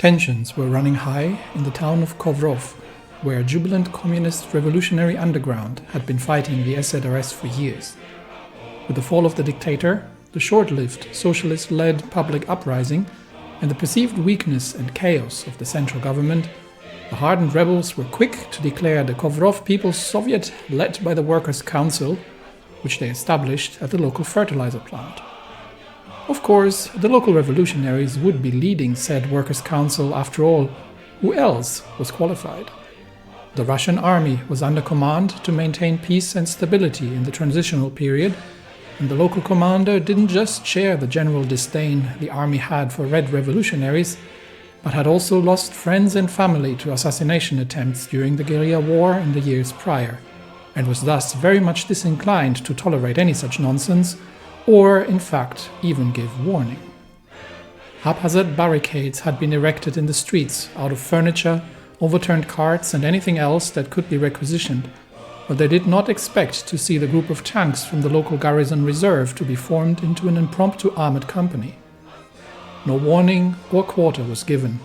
Tensions were running high in the town of Kovrov, where a jubilant communist revolutionary underground had been fighting the SZRS for years. With the fall of the dictator, the short-lived socialist-led public uprising, and the perceived weakness and chaos of the central government, the hardened rebels were quick to declare the Kovrov People's Soviet led by the Workers' Council, which they established at the local fertilizer plant. Of course, the local revolutionaries would be leading said Workers' Council after all. Who else was qualified? The Russian army was under command to maintain peace and stability in the transitional period, and the local commander didn't just share the general disdain the army had for red revolutionaries, but had also lost friends and family to assassination attempts during the guerrilla war in the years prior, and was thus very much disinclined to tolerate any such nonsense, or, in fact, even give warning. Haphazard barricades had been erected in the streets out of furniture, overturned carts and anything else that could be requisitioned, but they did not expect to see the group of tanks from the local garrison reserve to be formed into an impromptu armored company. No warning or quarter was given,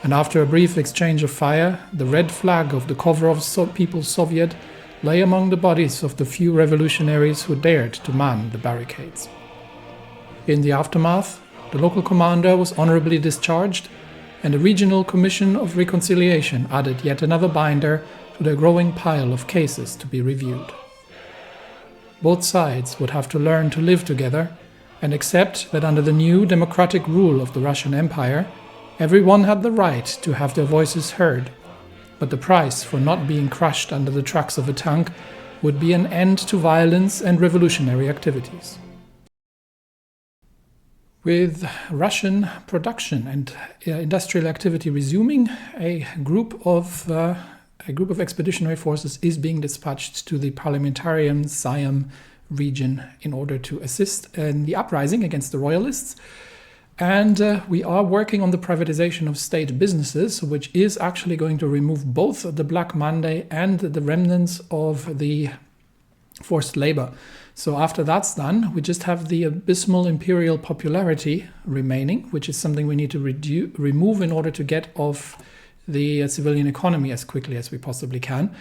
and after a brief exchange of fire, the red flag of the Kovrov People's Soviet lay among the bodies of the few revolutionaries who dared to man the barricades. In the aftermath, the local commander was honorably discharged, and a regional commission of reconciliation added yet another binder to the growing pile of cases to be reviewed. Both sides would have to learn to live together and accept that under the new democratic rule of the Russian Empire, everyone had the right to have their voices heard, but the price for not being crushed under the trucks of a tank would be an end to violence and revolutionary activities. With Russian production and industrial activity resuming, a group of expeditionary forces is being dispatched to the Parliamentarian Siam region in order to assist in the uprising against the royalists. And we are working on the privatization of state businesses, which is actually going to remove both the Black Monday and the remnants of the forced labor. So after that's done, we just have the abysmal imperial popularity remaining, which is something we need to remove in order to get off the civilian economy as quickly as we possibly can.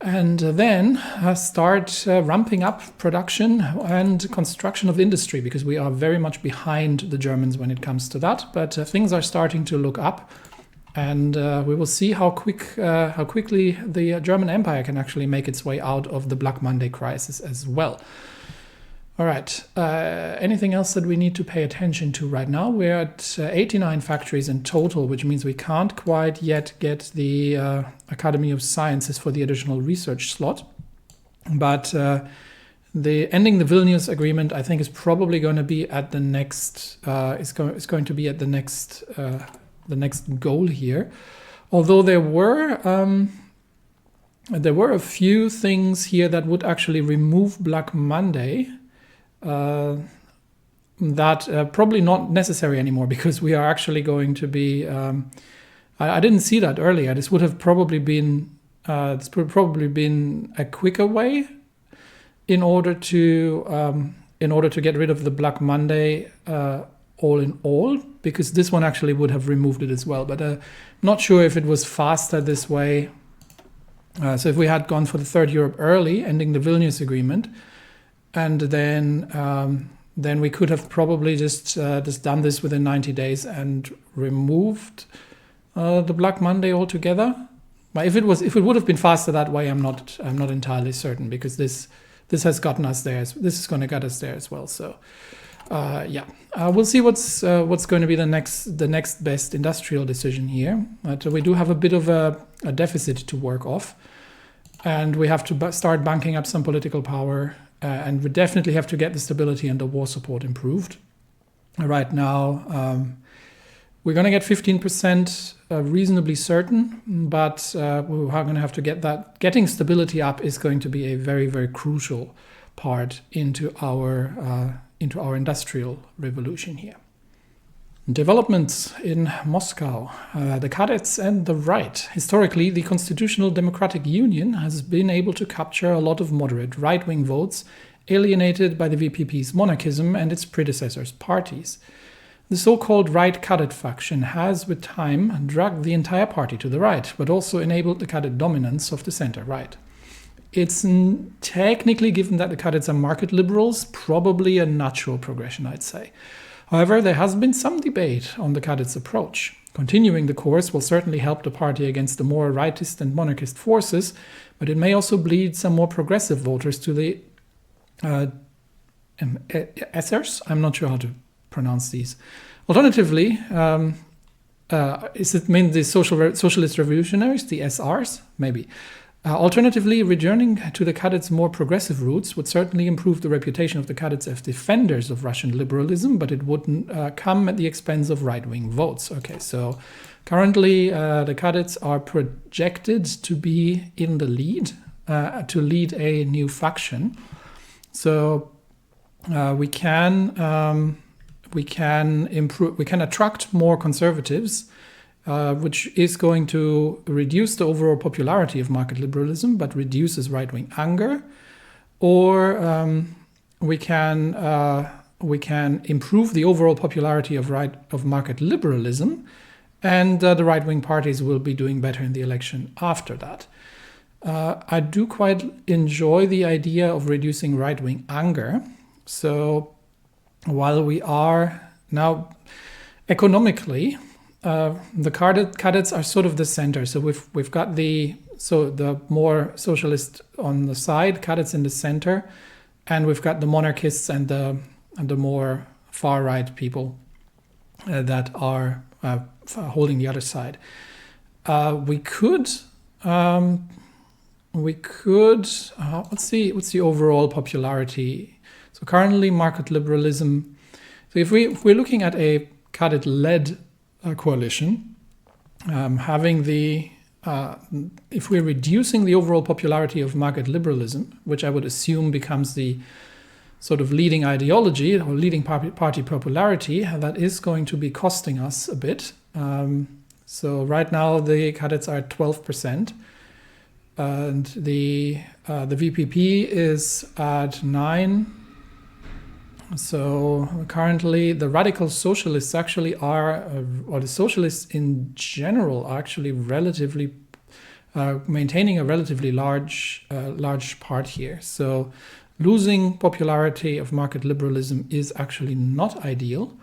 And then start ramping up production and construction of industry, because we are very much behind the Germans when it comes to that. But things are starting to look up, and we will see how quickly the German Empire can actually make its way out of the Black Monday crisis as well. All right, anything else that we need to pay attention to right now? We're at 89 factories in total, which means we can't quite yet get the Academy of Sciences for the additional research slot. But the ending the Vilnius agreement, I think, is probably going to be at the next. Is going to be at the next goal here. Although there were a few things here that would actually remove Black Monday. That probably not necessary anymore, because we are actually going to be. I didn't see that earlier. This would have probably been. This would probably been a quicker way, in order to get rid of the Black Monday all in all, because this one actually would have removed it as well. But not sure if it was faster this way. So if we had gone for the Third Europe early, ending the Vilnius agreement. And then we could have probably just done this within 90 days and removed the Black Monday altogether. But if it would have been faster that way, I'm not entirely certain, because this has gotten us there. This is going to get us there as well. So we'll see what's going to be the next best industrial decision here. But we do have a bit of a deficit to work off, and we have to start banking up some political power. And we definitely have to get the stability and the war support improved. Right now, we're going to get 15% reasonably certain, but we're going to have to get that. Getting stability up is going to be a very, very crucial part into our industrial revolution here. Developments in Moscow, the cadets and the right. Historically, the Constitutional Democratic Union has been able to capture a lot of moderate right-wing votes alienated by the VPP's monarchism and its predecessors' parties. The so-called right Kadet faction has, with time, dragged the entire party to the right, but also enabled the Kadet dominance of the center-right. It's technically, given that the Kadets are market liberals, probably a natural progression, I'd say. However, there has been some debate on the Kadets' approach. Continuing the course will certainly help the party against the more rightist and monarchist forces, but it may also bleed some more progressive voters to the Essers. I'm not sure how to pronounce these. Alternatively, is it mean the socialist revolutionaries, the SRs? Maybe. Alternatively, returning to the Kadets' more progressive roots would certainly improve the reputation of the Kadets as defenders of Russian liberalism, but it wouldn't come at the expense of right-wing votes. Okay, so currently the Kadets are projected to be in the lead, to lead a new faction. So we can improve, we can attract more conservatives, which is going to reduce the overall popularity of market liberalism, but reduces right-wing anger. Or we can improve the overall popularity of market liberalism, and the right-wing parties will be doing better in the election after that. I do quite enjoy the idea of reducing right-wing anger. So while we are now economically, the Kadets are sort of the center. So we've got the more socialist on the side, Kadets in the center, and we've got the monarchists and the more far right people that are holding the other side. We could what's the overall popularity? So currently market liberalism. So if we're looking at a Kadet-led coalition, if we're reducing the overall popularity of market liberalism, which I would assume becomes the sort of leading ideology or leading party popularity, that is going to be costing us a bit. So right now the Kadets are at 12%, and the VPP is at 9%. So currently the radical socialists actually are, or the socialists in general are actually relatively maintaining a relatively large part here. So losing popularity of market liberalism is actually not ideal.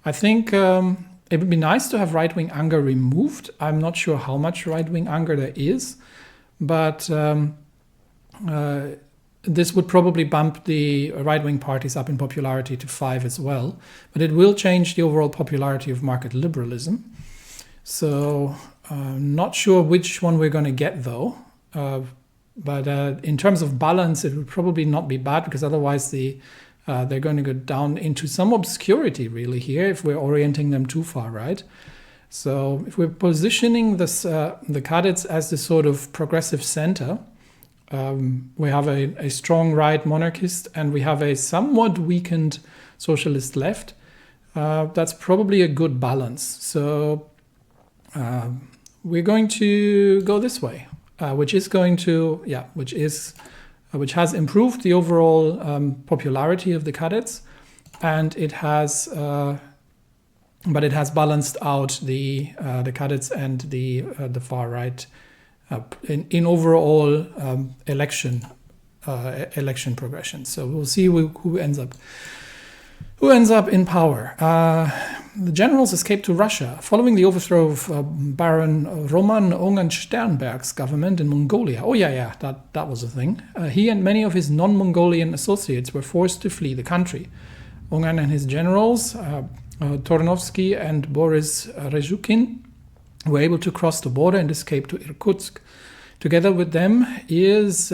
I think it would be nice to have right-wing anger removed. I'm not sure how much right-wing anger there is, but this would probably bump the right-wing parties up in popularity to 5 as well. But it will change the overall popularity of market liberalism. So not sure which one we're going to get, though. But in terms of balance, it would probably not be bad, because otherwise they're going to go down into some obscurity, really, here, if we're orienting them too far right. So if we're positioning this, the Kadets as the sort of progressive center, we have a strong right monarchist and we have a somewhat weakened socialist left. That's probably a good balance. So we're going to go this way, which has improved the overall popularity of the Kadets, and it has balanced out the Kadets and the far right in overall election progression. So we'll see who ends up in power. The generals escaped to Russia following the overthrow of Baron Roman Ungarn-Sternberg's government in Mongolia. Oh yeah, that was a thing. He and many of his non-Mongolian associates were forced to flee the country. Ungarn and his generals, Tornovsky and Boris Rezhukin, were able to cross the border and escape to Irkutsk. Together with them is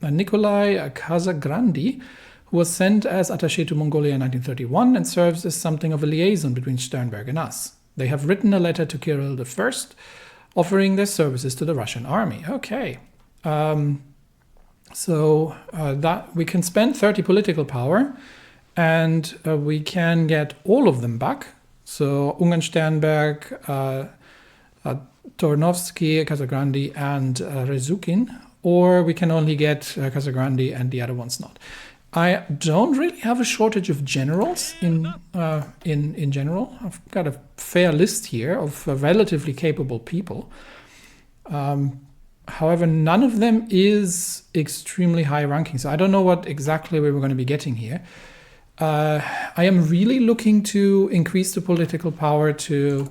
Nikolai Kaiserreich, who was sent as attaché to Mongolia in 1931 and serves as something of a liaison between Sternberg and us. They have written a letter to Kirill I, offering their services to the Russian army. Okay. So that we can spend 30 political power, and we can get all of them back. So Ungarn-Sternberg, Tornovsky, Kaiserreich, and Rezhukin, or we can only get Kaiserreich and the other ones not. I don't really have a shortage of generals in general. I've got a fair list here of relatively capable people. However, none of them is extremely high ranking, so I don't know what exactly we were going to be getting here. I am really looking to increase the political power for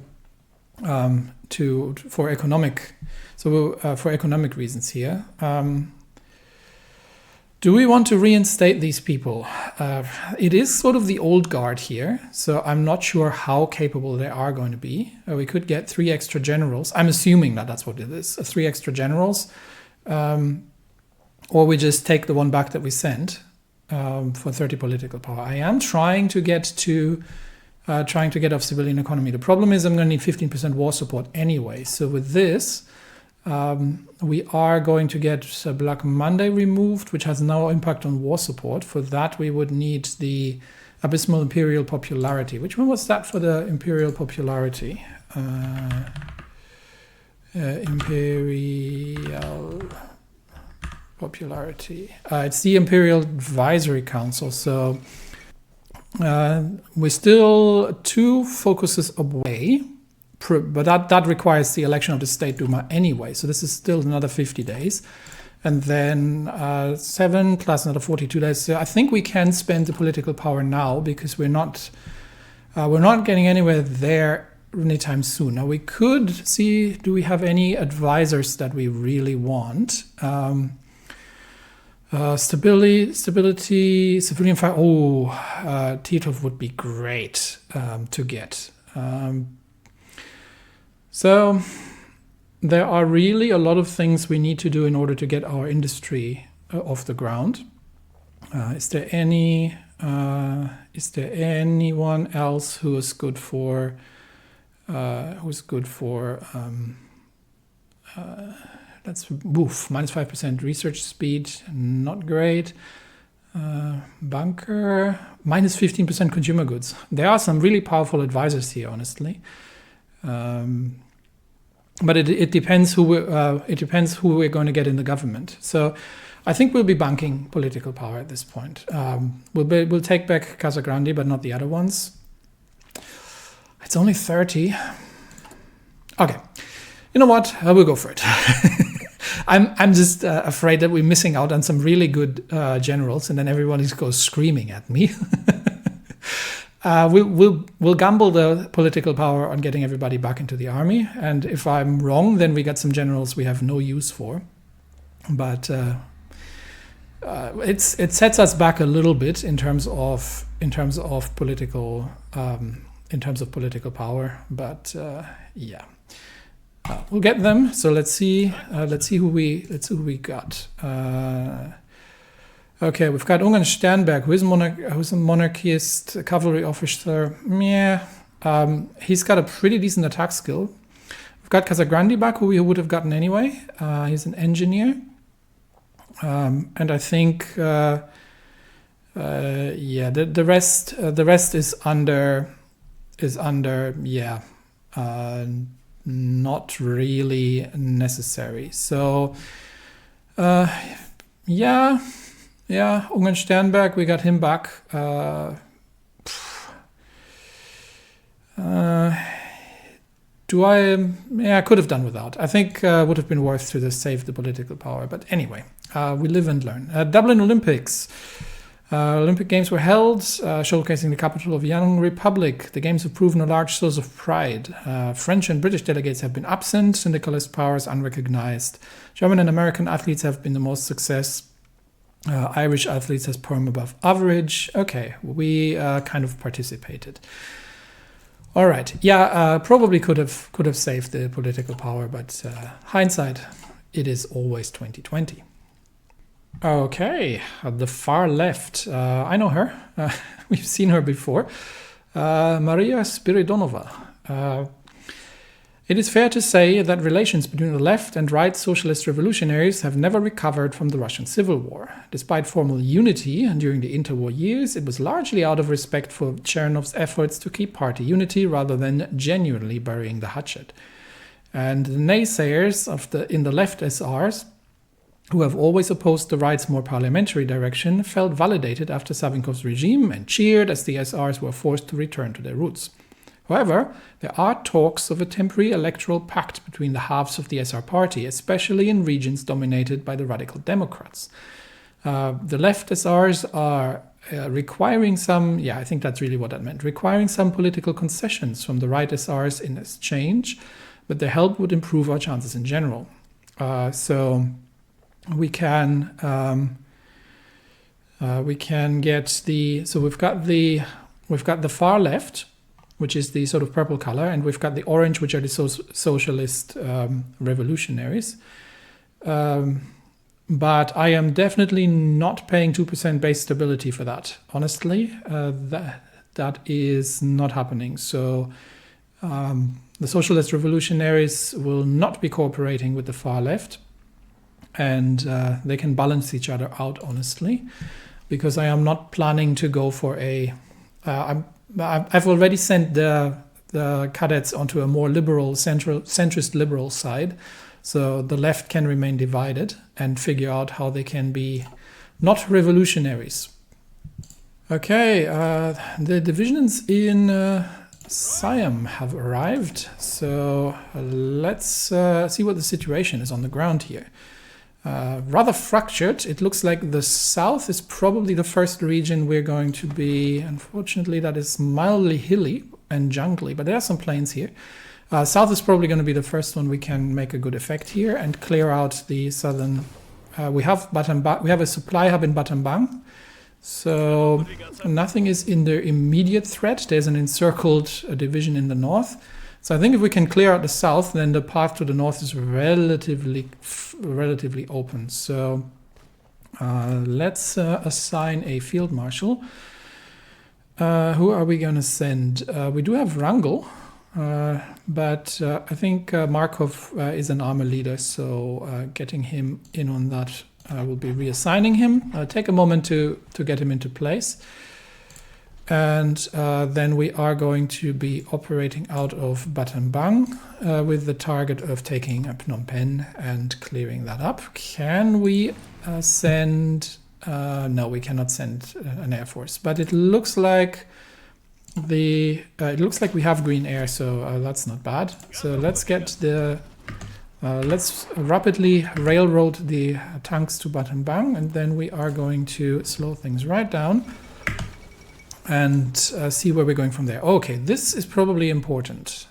economic reasons here. Do we want to reinstate these people? It is sort of the old guard here, so I'm not sure how capable they are going to be. We could get 3 extra generals. I'm assuming that that's what it is, 3 extra generals. Or we just take the one back that we sent for 30 political power. I am trying to get off civilian economy. The problem is I'm going to need 15% war support anyway. So with this, we are going to get Black Monday removed, which has no impact on war support. For that, we would need the abysmal imperial popularity. Which one was that for the imperial popularity? Imperial popularity. It's the Imperial Advisory Council. So we're still 2 focuses away. But that requires the election of the State Duma anyway. So this is still another 50 days. And then 7 plus another 42 days. So I think we can spend the political power now because we're not getting anywhere there anytime soon. Now we could see, do we have any advisors that we really want? Stability, civilian fire. Titov would be great to get. So there are really a lot of things we need to do in order to get our industry off the ground. Is there anyone else who is good for that's minus 5% research speed, not great. Bunker, minus 15% consumer goods. There are some really powerful advisors here, honestly. But it depends who we're going to get in the government. So I think we'll be banking political power at this point. We'll take back Casa Grande, but not the other ones. It's only 30. Okay, you know what? I will go for it. I'm just afraid that we're missing out on some really good generals, and then everyone just goes screaming at me. We'll gamble the political power on getting everybody back into the army, and if I'm wrong, then we got some generals we have no use for. But it sets us back a little bit in terms of political power. But yeah, we'll get them. So let's see who we got. Okay, we've got Ungarn Sternberg, who's a monarchist, cavalry officer. Yeah, he's got a pretty decent attack skill. We've got Casagrande back, who we would have gotten anyway. He's an engineer, and I think the rest is under not really necessary. So yeah, Ungarn Sternberg, we got him back. I could have done without. I think would have been worth to save the political power. But anyway, we live and learn. Dublin Olympics. Olympic Games were held, showcasing the capital of Young Republic. The Games have proven a large source of pride. French and British delegates have been absent, syndicalist powers unrecognized. German and American athletes have been the most success. Irish athletes has perm above average. Okay, we kind of participated. All right, yeah, probably could have saved the political power, but hindsight, it is always 2020. Okay, the far left. I know her. We've seen her before. Maria Spiridonova. It is fair to say that relations between the left and right socialist revolutionaries have never recovered from the Russian Civil War. Despite formal unity during the interwar years, it was largely out of respect for Chernov's efforts to keep party unity rather than genuinely burying the hatchet. And the naysayers in the left SRs who have always opposed the right's more parliamentary direction, felt validated after Savinkov's regime and cheered as the SRs were forced to return to their roots. However, there are talks of a temporary electoral pact between the halves of the SR party, especially in regions dominated by the radical Democrats. The left SRs are requiring some, I think that's really what that meant, requiring some political concessions from the right SRs in exchange, but their help would improve our chances in general. So we can get the, so we've got the far left, which is the sort of purple color, and we've got the orange, which are the socialist revolutionaries. But I am definitely not paying 2% base stability for that. Honestly, that is not happening. So the socialist revolutionaries will not be cooperating with the far left, and they can balance each other out, honestly, because I am not planning to go for a... I've already sent the cadets onto a more liberal, centrist liberal side, so the left can remain divided and figure out how they can be not revolutionaries. Okay, the divisions in Siam have arrived, so let's see what the situation is on the ground here. Rather fractured. It looks like the south is probably the first region we're going to be. Unfortunately, that is mildly hilly and jungly, but there are some plains here. South is probably going to be the first one we can make a good effect here and clear out the southern. We have a supply hub in Battambang, so nothing is in their immediate threat. There's an encircled division in the north. So I think if we can clear out the south, then the path to the north is relatively open. So let's assign a field marshal. Who are we going to send? We do have Wrangel, but I think Markov is an armor leader, so getting him in on that will be reassigning him. Take a moment to get him into place. And then we are going to be operating out of Battambang with the target of taking Phnom Penh and clearing that up. Can we send... no, we cannot send an air force, but it looks like we have green air, so that's not bad. So let's get the... let's rapidly railroad the tanks to Battambang, and then we are going to slow things right down and see where we're going from there. Okay, this is probably important.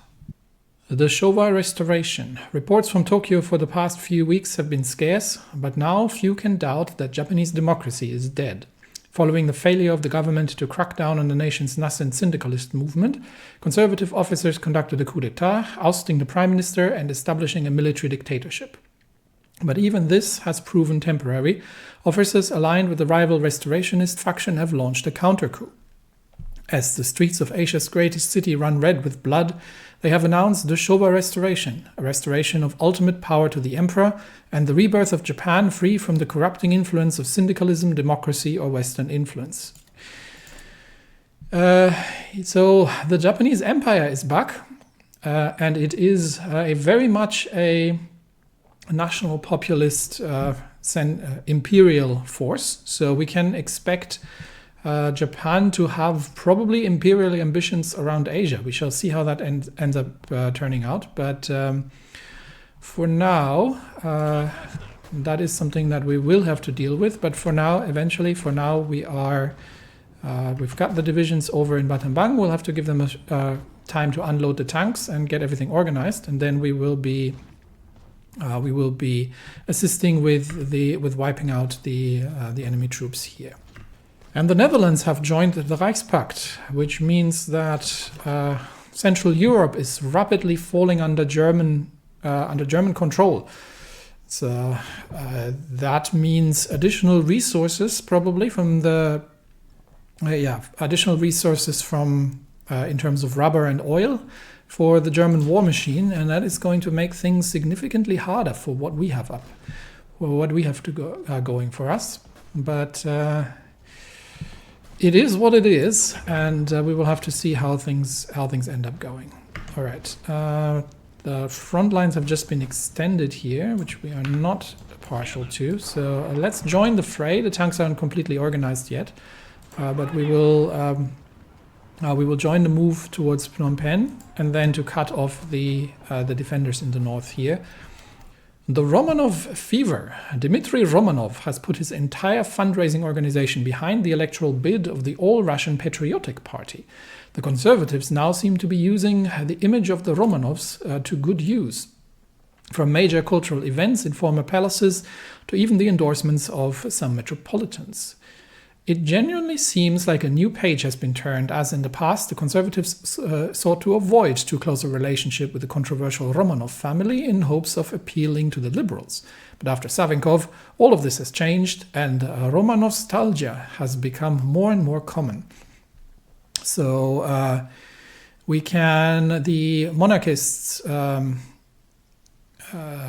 The Showa restoration. Reports from Tokyo for the past few weeks have been scarce, but now few can doubt that Japanese democracy is dead. Following the failure of the government to crack down on the nation's nascent syndicalist movement, conservative officers conducted a coup d'etat, ousting the prime minister and establishing a military dictatorship. But even this has proven temporary. Officers aligned with the rival restorationist faction have launched a counter-coup. As the streets of Asia's greatest city run red with blood, they have announced the Showa Restoration, a restoration of ultimate power to the emperor and the rebirth of Japan free from the corrupting influence of syndicalism, democracy, or Western influence. So the Japanese Empire is back, and it is very much a national populist imperial force. So we can expect Japan to have probably imperial ambitions around Asia. We shall see how that ends up turning out. But for now, that is something that we will have to deal with. But for now, we are... we've got the divisions over in Battambang. We'll have to give them time to unload the tanks and get everything organized. And then we will be assisting with wiping out the enemy troops here. And the Netherlands have joined the Reichspakt, which means that Central Europe is rapidly falling under German control. So that means additional resources, probably from the additional resources from in terms of rubber and oil for the German war machine, and that is going to make things significantly harder for what we have going for us. But it is what it is, and we will have to see how things end up going. All right, The front lines have just been extended here, which we are not partial to. So let's join the fray. The tanks aren't completely organized yet, but we will join the move towards Phnom Penh, and then to cut off the defenders in the north here. The Romanov fever. Dmitry Romanov has put his entire fundraising organization behind the electoral bid of the All-Russian Patriotic Party. The Conservatives now seem to be using the image of the Romanovs to good use, from major cultural events in former palaces to even the endorsements of some metropolitans. It genuinely seems like a new page has been turned, as in the past the Conservatives sought to avoid too close a relationship with the controversial Romanov family in hopes of appealing to the liberals. But after Savinkov, all of this has changed, and Romanovstalgia has become more and more common. So the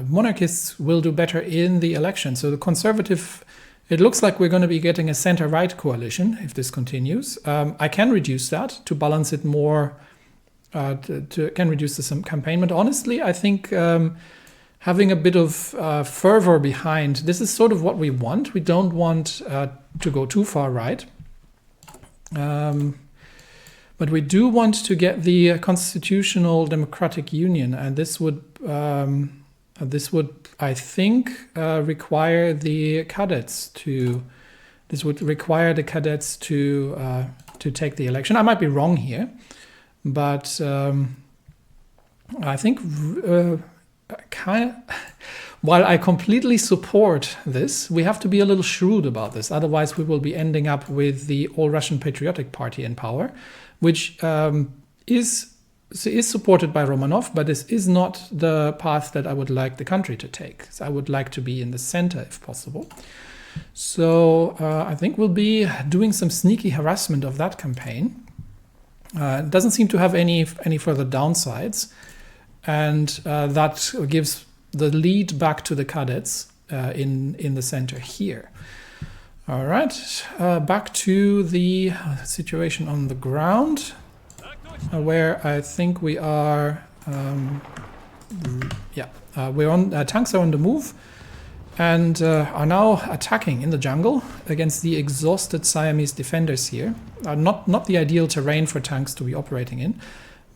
monarchists will do better in the election. So the Conservative, it looks like we're going to be getting a center-right coalition if this continues. I can reduce that to balance it more, can reduce the campaign. But honestly, I think having a bit of fervor behind, this is sort of what we want. We don't want to go too far right. But we do want to get the constitutional democratic union, and this would, I think, require the cadets to. This would require the cadets to take the election. I might be wrong here, but I think while I completely support this, we have to be a little shrewd about this. Otherwise, we will be ending up with the All-Russian Patriotic Party in power, which is supported by Romanov, but this is not the path that I would like the country to take. So I would like to be in the center if possible. So I think we'll be doing some sneaky harassment of that campaign. It doesn't seem to have any further downsides, and that gives the lead back to the cadets in the center here. All right, back to the situation on the ground, where I think we are. We're on. Tanks are on the move, and are now attacking in the jungle against the exhausted Siamese defenders here. Not the ideal terrain for tanks to be operating in,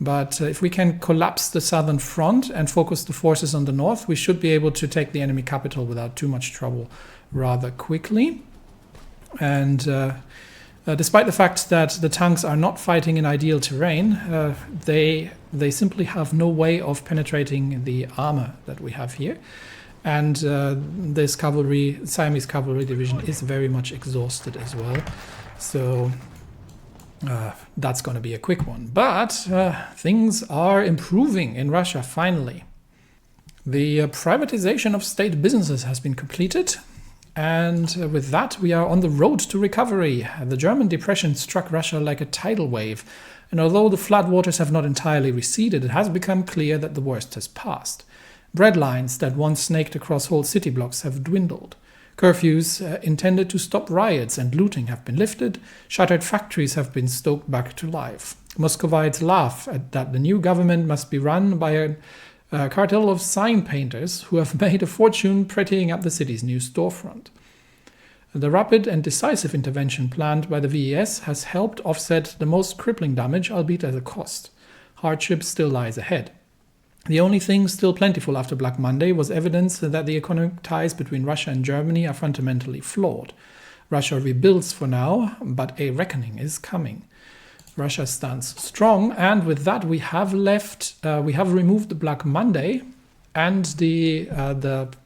but if we can collapse the southern front and focus the forces on the north, we should be able to take the enemy capital without too much trouble rather quickly. And despite the fact that the tanks are not fighting in ideal terrain, they simply have no way of penetrating the armor that we have here. And this Siamese cavalry division is very much exhausted as well. So that's going to be a quick one. But things are improving in Russia finally. The privatization of state businesses has been completed. And with that, we are on the road to recovery. The German depression struck Russia like a tidal wave. And although the floodwaters have not entirely receded, it has become clear that the worst has passed. Bread lines that once snaked across whole city blocks have dwindled. Curfews intended to stop riots and looting have been lifted. Shuttered factories have been stoked back to life. Muscovites laugh at that the new government must be run by a cartel of sign painters who have made a fortune prettying up the city's new storefront. The rapid and decisive intervention planned by the VES has helped offset the most crippling damage, albeit at a cost. Hardship still lies ahead. The only thing still plentiful after Black Monday was evidence that the economic ties between Russia and Germany are fundamentally flawed. Russia rebuilds for now, but a reckoning is coming. Russia stands strong, and with that we have removed the Black Monday and the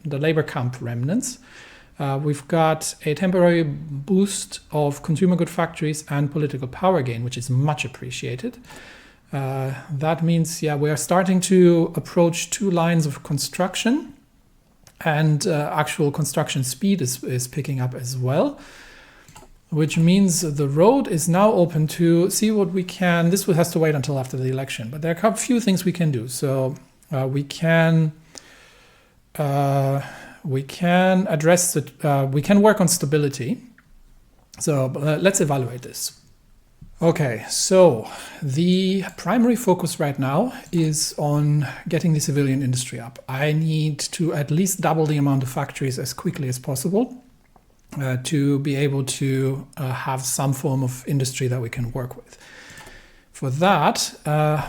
labor camp remnants. We've got a temporary boost of consumer good factories and political power gain, which is much appreciated. That means, we are starting to approach 2 lines of construction, and actual construction speed is picking up as well, which means the road is now open to see what we can. This has to wait until after the election, but there are a few things we can do. So we can address we can work on stability. So let's evaluate this. Okay, so the primary focus right now is on getting the civilian industry up. I need to at least double the amount of factories as quickly as possible to be able to have some form of industry that we can work with. For that,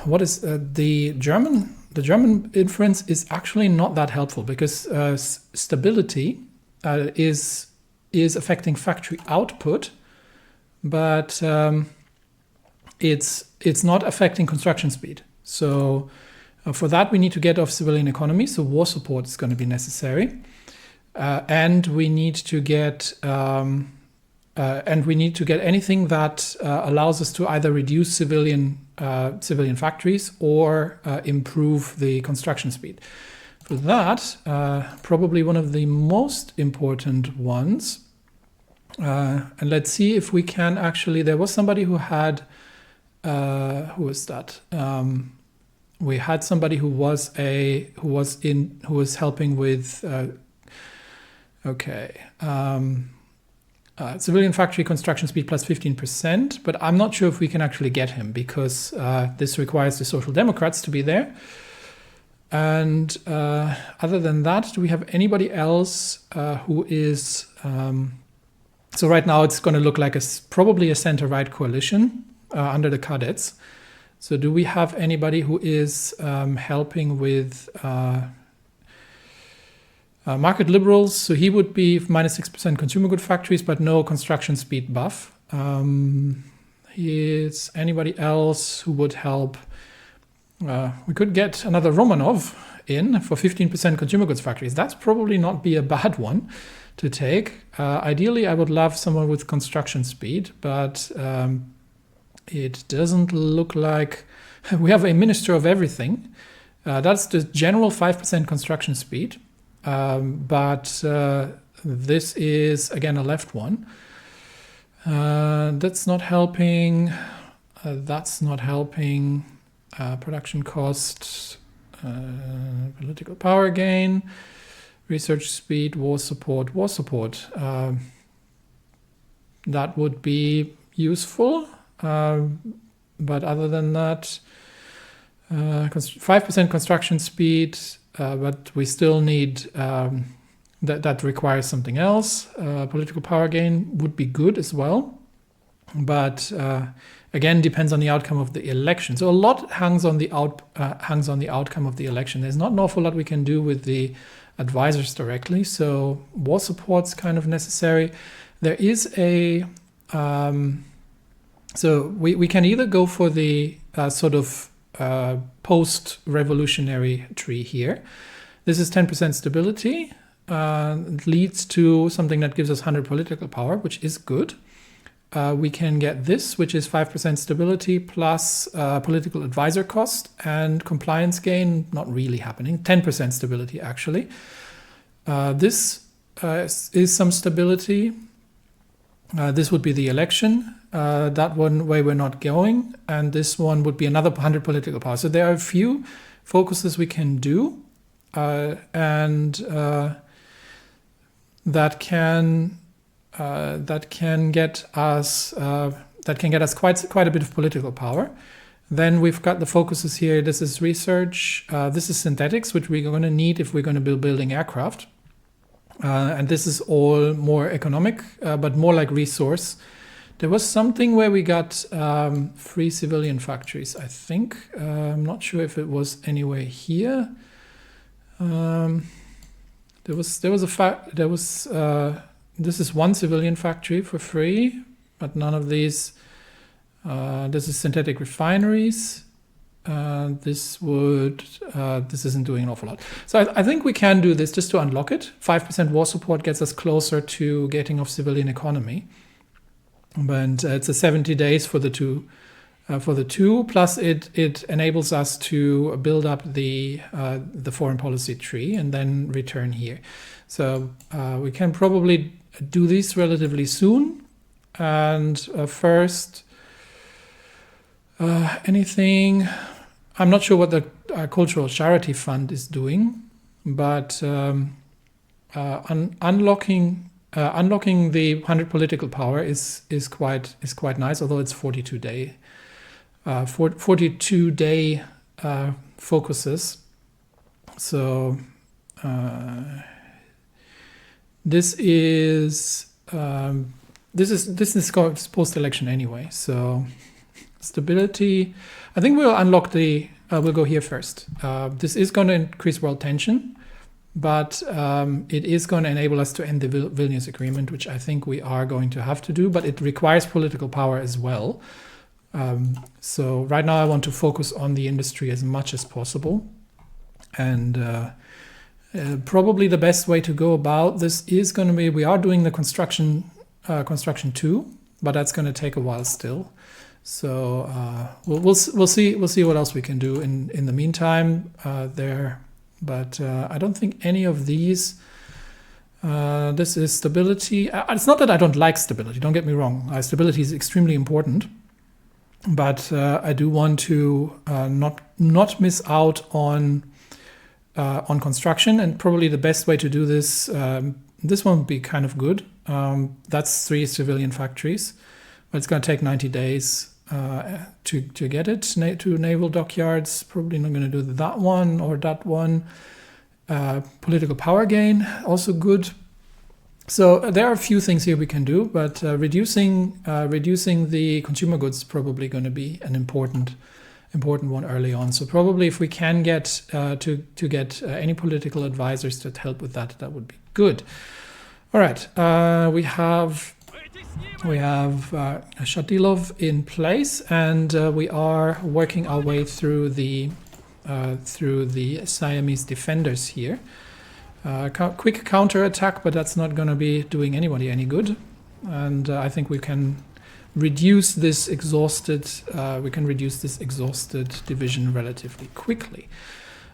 what is the German inference is actually not that helpful, because stability is affecting factory output, but it's not affecting construction speed. So for that, we need to get off civilian economy. So war support is going to be necessary, and we need to get anything that allows us to either reduce civilian factories or improve the construction speed. For that, probably one of the most important ones, and let's see if we can actually. There was somebody who had. Who was that? We had somebody who was helping with. Civilian factory construction speed plus 15%, but I'm not sure if we can actually get him, because this requires the Social Democrats to be there. And other than that, do we have anybody else who is? So right now it's going to look like probably a center-right coalition under the cadets. So do we have anybody who is helping with market liberals? So he would be minus 6% consumer good factories, but no construction speed buff. Is anybody else who would help? We could get another Romanov in for 15% consumer goods factories. That's probably not be a bad one to take. Ideally, I would love someone with construction speed, but it doesn't look like we have a minister of everything. That's the general 5% construction speed. But this is, again, a left one. That's not helping. Production costs, political power gain, research speed, war support. That would be useful. But other than that, 5% construction speed, but we still need that requires something else. Political power gain would be good as well, but again, depends on the outcome of the election. So a lot hangs on the outcome of the election. There's not an awful lot we can do with the advisors directly. So war support's kind of necessary. There is a so we can either go for the sort of post-revolutionary tree here. This is 10% stability. It leads to something that gives us 100 political power, which is good. We can get this, which is 5% stability plus political advisor cost and compliance gain, not really happening. 10% stability, actually. This is some stability. This would be the election. That one way we're not going. And this one would be another 100 political power. So there are a few focuses we can do. And that can get us quite a bit of political power. Then we've got the focuses here. This is research. This is synthetics, which we're going to need if we're going to be building aircraft. And this is all more economic, but more like resource. There was something where we got free civilian factories, I think. I'm not sure if it was anywhere here. This is one civilian factory for free, but none of these. This is synthetic refineries. This isn't doing an awful lot. So I think we can do this just to unlock it. 5% war support gets us closer to getting off civilian economy. But it's a 70 days for the two. Plus it enables us to build up the foreign policy tree and then return here. So we can probably do this relatively soon. And first, anything. I'm not sure what the cultural charity fund is doing, but unlocking unlocking the 100 political power is quite nice, although it's 42-day 42-day focuses. So this is post-election anyway. So stability. I think we'll unlock the. We'll go here first. This is going to increase world tension, but it is going to enable us to end the Vilnius Agreement, which I think we are going to have to do. But it requires political power as well. So right now I want to focus on the industry as much as possible. And probably the best way to go about this is going to be, we are doing the construction too, but that's going to take a while still. So we'll see what else we can do in the meantime there. But I don't think any of these. This is stability. It's not that I don't like stability. Don't get me wrong. Stability is extremely important. But I do want to not miss out on construction, and probably the best way to do this. This one would be kind of good. That's 3 civilian factories, but it's going to take 90 days to get it to naval dockyards. Probably not going to do that one or that one. Political power gain, also good. So there are a few things here we can do, but reducing the consumer goods is probably going to be an important one early on. So probably if we can get to get any political advisors to help with that, that would be good. All right, we have Shatilov in place, and we are working our way through the Siamese defenders here. Quick counter attack, but that's not going to be doing anybody any good. And I think we can reduce this exhausted division relatively quickly.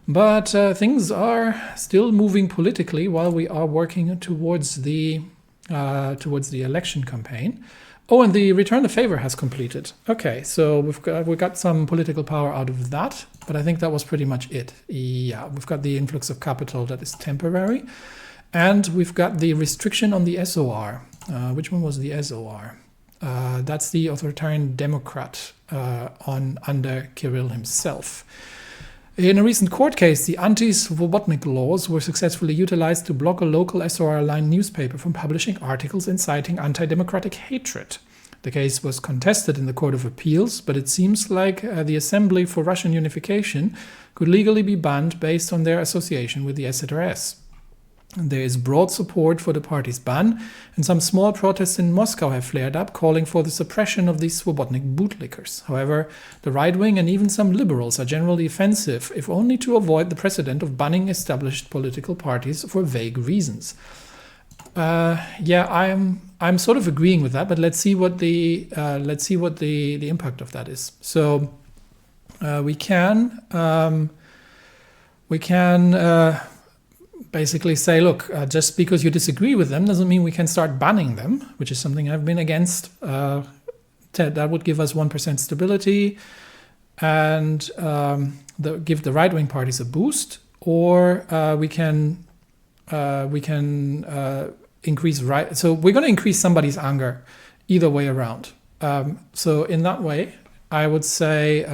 But things are still moving politically while we are working towards the election campaign. Oh, and the return the favor has completed. Okay, so we got some political power out of that, but I think that was pretty much it. Yeah, we've got the influx of capital that is temporary, and we've got the restriction on the SOR. Which one was the SOR? That's the authoritarian democrat under Kirill himself. In a recent court case, the anti-Svobodnik laws were successfully utilized to block a local SOR-aligned newspaper from publishing articles inciting anti-democratic hatred. The case was contested in the Court of Appeals, but it seems like the Assembly for Russian Unification could legally be banned based on their association with the SZRS. There is broad support for the party's ban, and some small protests in Moscow have flared up, calling for the suppression of these Svobodnik bootlickers. However, the right-wing and even some liberals are generally offensive, if only to avoid the precedent of banning established political parties for vague reasons. Yeah, I'm sort of agreeing with that, but let's see what the impact of that is. So we can basically say, look, just because you disagree with them doesn't mean we can start banning them, which is something I've been against. That would give us 1% stability and give the right-wing parties a boost, or we can increase right. So we're going to increase somebody's anger either way around. So in that way, I would say.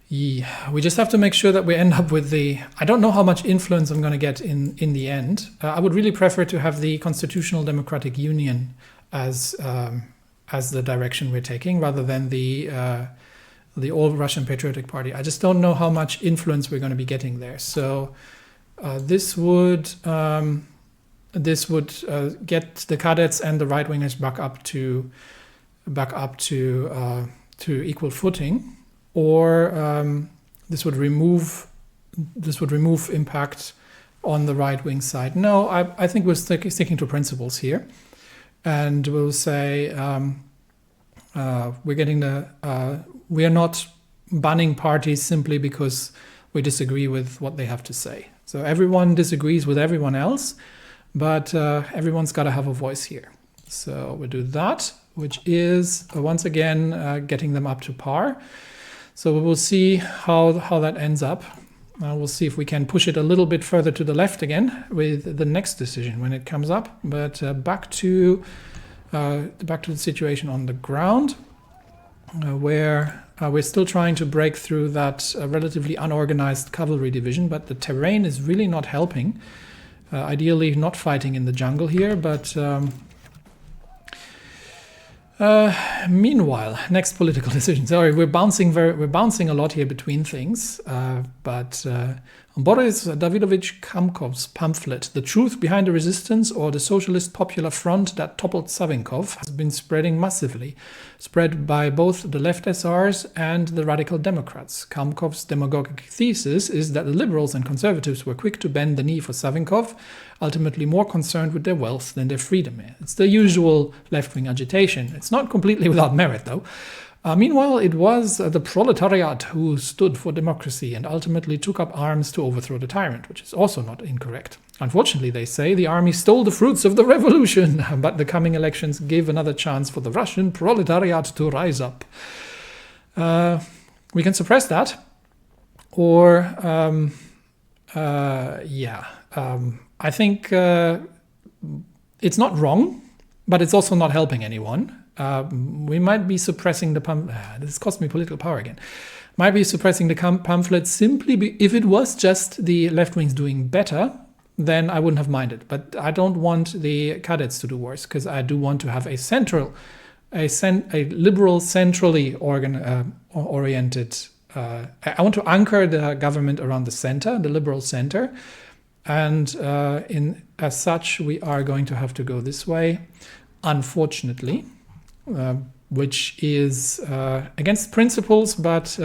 Yeah, we just have to make sure that we end up with the. I don't know how much influence I'm going to get in the end. I would really prefer to have the Constitutional Democratic Union as the direction we're taking, rather than the All Russian Patriotic Party. I just don't know how much influence we're going to be getting there. So this would get the cadets and the right wingers back up to equal footing. Or this would remove impact on the right wing side. No, I think we're sticking to principles here, and we'll say we are not banning parties simply because we disagree with what they have to say. So everyone disagrees with everyone else, but everyone's got to have a voice here. So we'll do that, which is once again getting them up to par. So we will see how that ends up. We'll see if we can push it a little bit further to the left again with the next decision when it comes up. But back to the situation on the ground, where we're still trying to break through that relatively unorganized cavalry division, but the terrain is really not helping. Ideally, not fighting in the jungle here, but meanwhile, next political decision. Sorry, we're bouncing a lot here between things, but Boris Davidovich Kamkov's pamphlet, "The Truth Behind the Resistance, or the Socialist Popular Front That Toppled Savinkov," has been spreading massively, spread by both the left SRs and the Radical Democrats. Kamkov's demagogic thesis is that the liberals and conservatives were quick to bend the knee for Savinkov, ultimately more concerned with their wealth than their freedom. It's the usual left-wing agitation. It's not completely without merit, though. Meanwhile, it was the proletariat who stood for democracy and ultimately took up arms to overthrow the tyrant, which is also not incorrect. Unfortunately, they say, the army stole the fruits of the revolution, but the coming elections give another chance for the Russian proletariat to rise up. We can suppress that, or, I think it's not wrong, but it's also not helping anyone. We might be suppressing the this cost me political power again. Might be suppressing the pamphlet simply if it was just the left wings doing better, then I wouldn't have minded. But I don't want the cadets to do worse, because I do want to have a liberal, centrally oriented. I want to anchor the government around the center, the liberal center, and as such, we are going to have to go this way, unfortunately. Which is against principles, but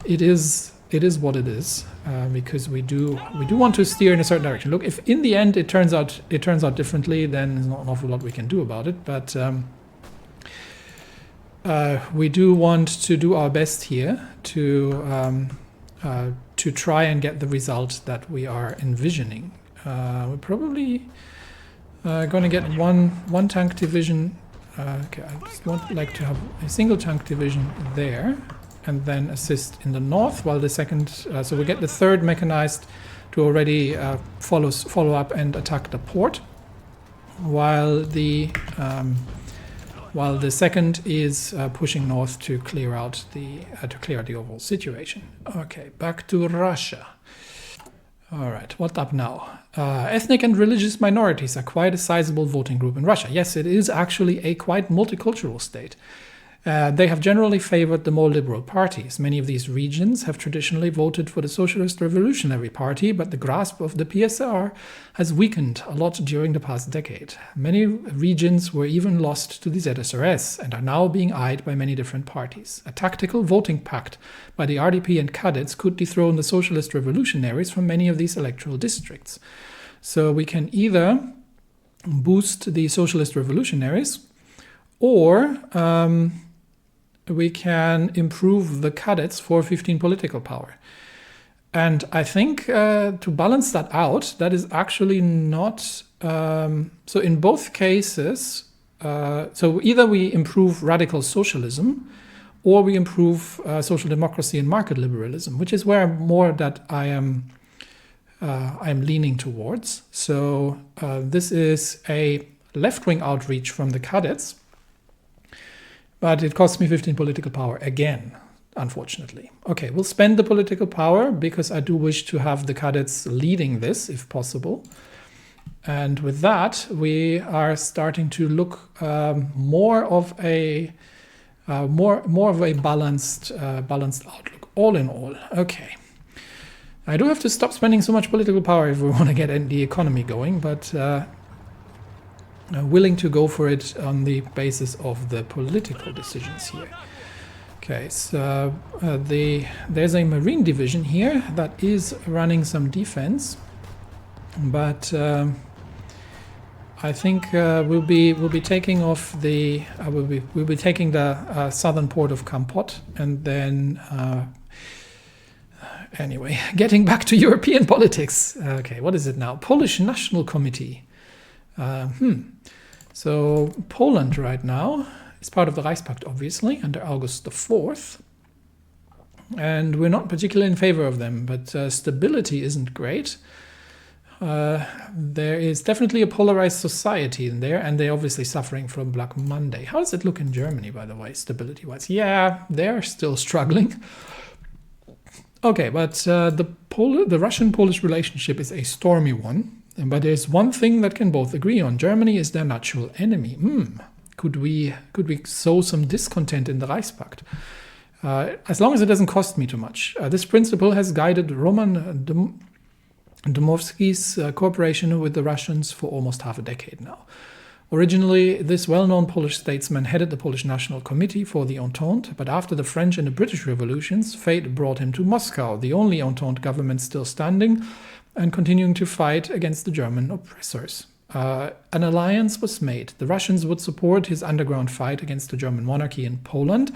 it is what it is, because we do want to steer in a certain direction. Look, if in the end it turns out differently, then there's not an awful lot we can do about it. But we do want to do our best here to try and get the result that we are envisioning. We're probably going to get one tank division. Okay, I just like to have a single tank division there, and then assist in the north, while the second, so we get the third mechanized to already follow up and attack the port, while the second is pushing north to clear out the overall situation. Okay, back to Russia. All right, what's up now? Ethnic and religious minorities are quite a sizable voting group in Russia. Yes, it is actually a quite multicultural state. They have generally favored the more liberal parties. Many of these regions have traditionally voted for the Socialist Revolutionary Party, but the grasp of the PSR has weakened a lot during the past decade. Many regions were even lost to the ZSRS and are now being eyed by many different parties. A tactical voting pact by the RDP and cadets could dethrone the Socialist Revolutionaries from many of these electoral districts. So we can either boost the Socialist Revolutionaries, or we can improve the cadets for 15 political power. And I think to balance that out, that is actually not... so in both cases, so either we improve radical socialism, or we improve social democracy and market liberalism, which is where more that I am leaning towards. So this is a left-wing outreach from the cadets, but it costs me 15 political power again, unfortunately. Okay, we'll spend the political power because I do wish to have the cadets leading this, if possible. And with that, we are starting to look more of a balanced outlook, all in all. Okay. I do have to stop spending so much political power if we want to get the economy going, but willing to go for it on the basis of the political decisions here. Okay, so there's a marine division here that is running some defense, but I think we'll be taking off we'll be taking the southern port of Kampot, and then anyway, getting back to European politics. Okay, what is it now? Polish National Committee. So Poland right now is part of the Reichspakt, obviously, under August the 4th. and we're not particularly in favor of them, but stability isn't great. There is definitely a polarized society in there, and they're obviously suffering from Black Monday. How does it look in Germany, by the way, stability-wise? Yeah, they're still struggling. Okay, but the Russian-Polish relationship is a stormy one. But there's one thing that can both agree on. Germany is their natural enemy. Could we sow some discontent in the Reichspakt? As long as it doesn't cost me too much. This principle has guided Roman Dmowski's cooperation with the Russians for almost half a decade now. Originally, this well-known Polish statesman headed the Polish National Committee for the Entente, but after the French and the British revolutions, fate brought him to Moscow, the only Entente government still standing and continuing to fight against the German oppressors. An alliance was made. The Russians would support his underground fight against the German monarchy in Poland,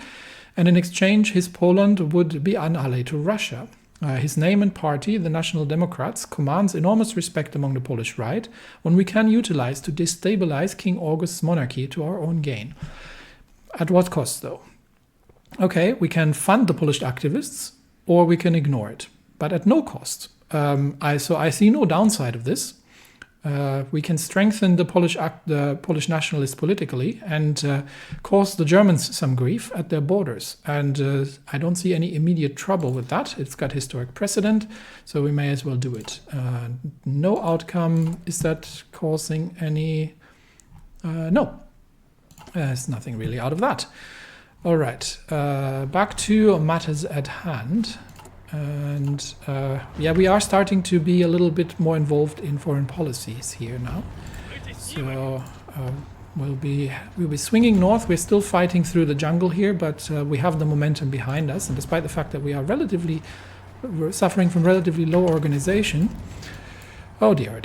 and in exchange, his Poland would be an ally to Russia. His name and party, the National Democrats, commands enormous respect among the Polish right, one we can utilize to destabilize King August's monarchy to our own gain. At what cost, though? Okay, we can fund the Polish activists, or we can ignore it, but at no cost. I see no downside of this. We can strengthen the Polish nationalists politically and cause the Germans some grief at their borders. And I don't see any immediate trouble with that. It's got historic precedent, so we may as well do it. No outcome. Is that causing any... no. There's nothing really out of that. All right. Back to matters at hand. And yeah, we are starting to be a little bit more involved in foreign policies here now. So we'll be swinging north. We're still fighting through the jungle here, but we have the momentum behind us. And despite the fact that we're suffering from relatively low organization, oh dear,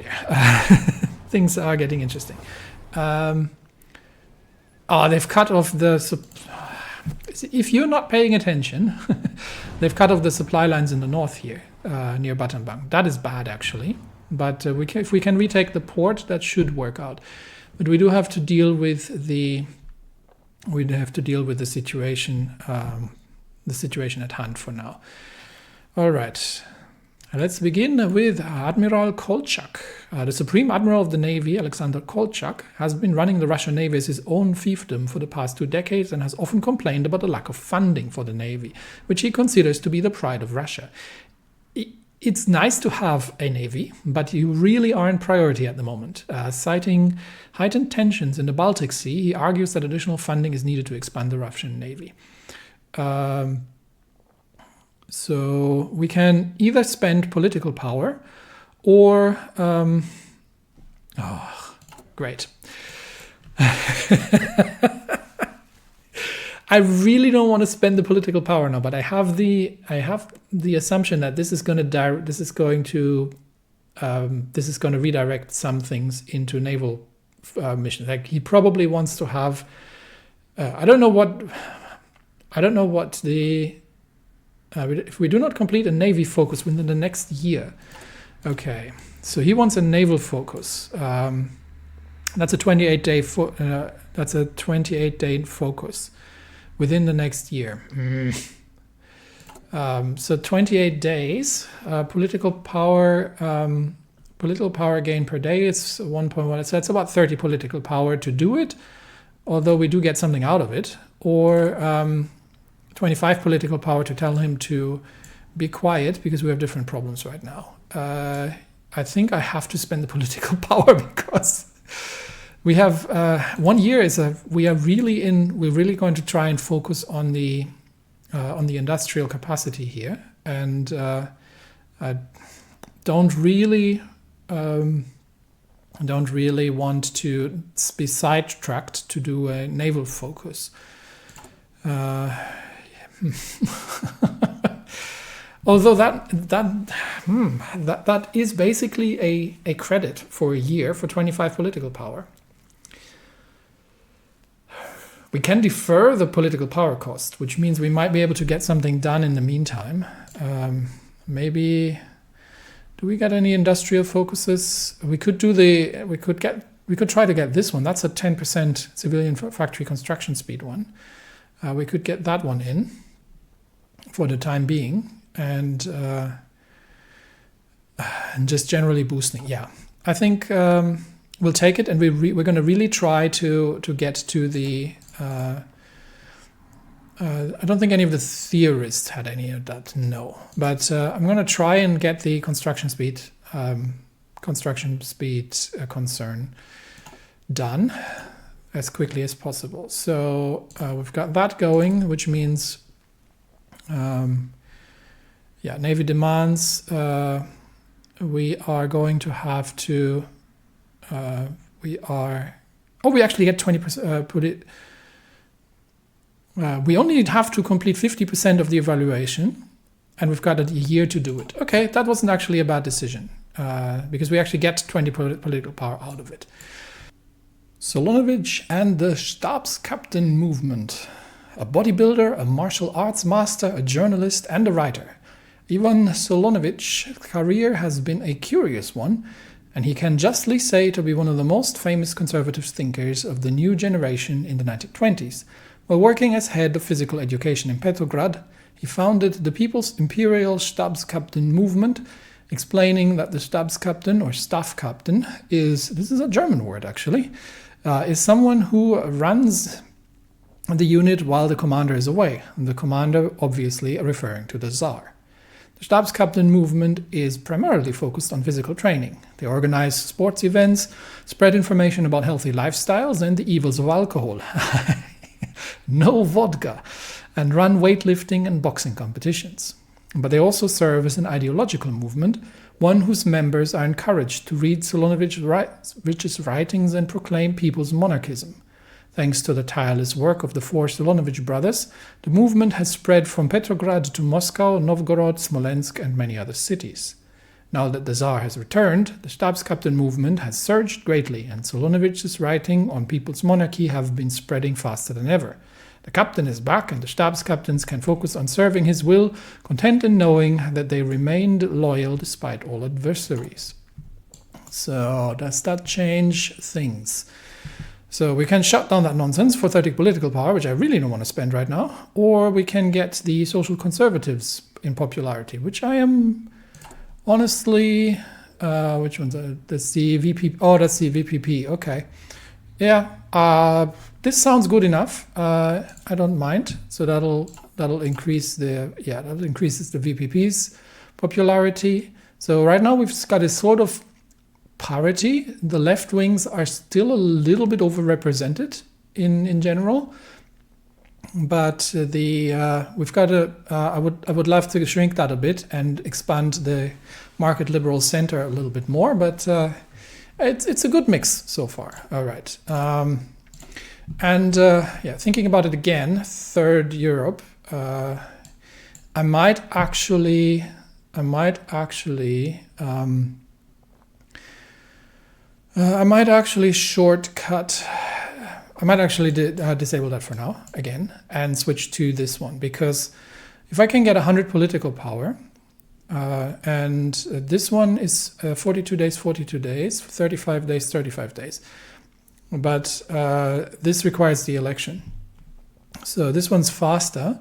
things are getting interesting. They've cut off the. If you're not paying attention, they've cut off the supply lines in the north here, near Battambang. That is bad, actually. But if we can retake the port, that should work out. But we do have to deal with the situation at hand for now. All right. Let's begin with Admiral Kolchak. The Supreme Admiral of the Navy, Alexander Kolchak, has been running the Russian Navy as his own fiefdom for the past 2 decades and has often complained about the lack of funding for the Navy, which he considers to be the pride of Russia. It's nice to have a Navy, but you really aren't priority at the moment. Citing heightened tensions in the Baltic Sea, he argues that additional funding is needed to expand the Russian Navy. So we can either spend political power or... great. I really don't want to spend the political power now, but I have the assumption that this is going to redirect some things into naval missions. Like he probably wants to have... I don't know what the... if we do not complete a Navy focus within the next year. Okay, so he wants a naval focus. That's a 28-day focus within the next year. So 28 days, political power gain per day is 1.1. So that's about 30 political power to do it, although we do get something out of it. Or 25 political power to tell him to be quiet because we have different problems right now. I think I have to spend the political power because we have 1 year we're really going to try and focus on the industrial capacity here, and I don't really want to be sidetracked to do a naval focus. Although that is basically a credit for a year for 25 political power. We can defer the political power cost, which means we might be able to get something done in the meantime. Maybe, do we get any industrial focuses? We could try to get this one. That's a 10% civilian factory construction speed one. We could get that one in for the time being, and just generally boosting. Yeah, I think we'll take it, and we're going to really try to get to the. I don't think any of the theorists had any of that. No, but I'm going to try and get the construction speed concern done as quickly as possible. So we've got that going, which means, Navy demands. We are going to have to. We actually get 20%. We only have to complete 50% of the evaluation, and we've got a year to do it. Okay, that wasn't actually a bad decision, because we actually get 20 political power out of it. Solonovich and the Stabskapten movement. A bodybuilder, a martial arts master, a journalist, and a writer. Ivan Solonovich's career has been a curious one, and he can justly say to be one of the most famous conservative thinkers of the new generation in the 1920s. While working as head of physical education in Petrograd, he founded the People's Imperial Stabskapten movement, explaining that the Stabskapten, or staff captain, this is a German word actually, is someone who runs the unit while the commander is away. And the commander obviously referring to the Tsar. The Stabskapten movement is primarily focused on physical training. They organize sports events, spread information about healthy lifestyles and the evils of alcohol. No vodka, and run weightlifting and boxing competitions. But they also serve as an ideological movement, one whose members are encouraged to read Solonovich's writings and proclaim people's monarchism. Thanks to the tireless work of the four Solonovich brothers, the movement has spread from Petrograd to Moscow, Novgorod, Smolensk, and many other cities. Now that the Tsar has returned, the Stabskapten movement has surged greatly, and Solonovich's writing on people's monarchy have been spreading faster than ever. The captain is back, and the Stabskaptens can focus on serving his will, content in knowing that they remained loyal despite all adversaries. So, does that change things? So we can shut down that nonsense for 30 political power, which I really don't want to spend right now, or we can get the social conservatives in popularity, which I am honestly, which one's that? That's the VP. Oh, that's the VPP. Okay. Yeah. This sounds good enough. I don't mind. So that'll increase that increases the VPP's popularity. So right now we've got a sort of parity. The left wings are still a little bit overrepresented in general, but we've got I would love to shrink that a bit and expand the market liberal center a little bit more, but it's a good mix so far. All right. Thinking about it again, Third Europe, I might actually shortcut. I might actually disable that for now again and switch to this one, because if I can get 100 political power, and this one is 42 days, 35 days, 35 days. But this requires the election. So this one's faster.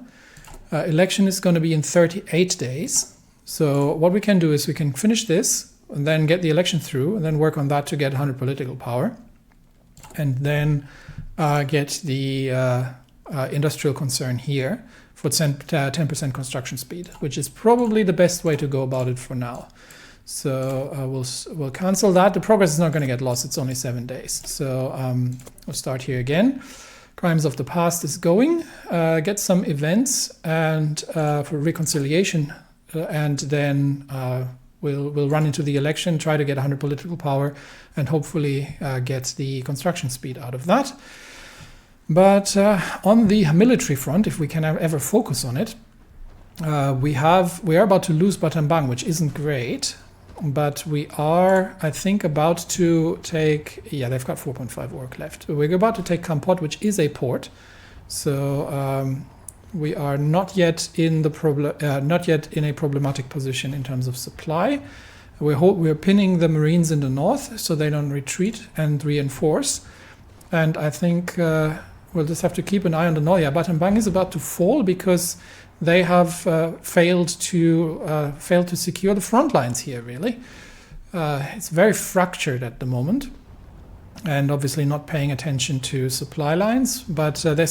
Election is going to be in 38 days. So what we can do is we can finish this and then get the election through and then work on that to get 100 political power. And then get the industrial concern here for 10% construction speed, which is probably the best way to go about it for now. So we'll cancel that. The progress is not going to get lost. It's only 7 days. So we'll start here again. Crimes of the past is going. Get some events and for reconciliation, and then we'll run into the election, try to get 100 political power, and hopefully get the construction speed out of that. But on the military front, if we can ever focus on it, we are about to lose Battambang, which isn't great. But we are, I think, about to take. Yeah, they've got 4.5 work left. We're about to take Kampot, which is a port. So we are not yet in a problematic position in terms of supply. We're pinning the Marines in the north so they don't retreat and reinforce. And I think we'll just have to keep an eye on the north. Yeah, Battambang is about to fall because they have failed to secure the front lines here, really. It's very fractured at the moment, and obviously not paying attention to supply lines. But they're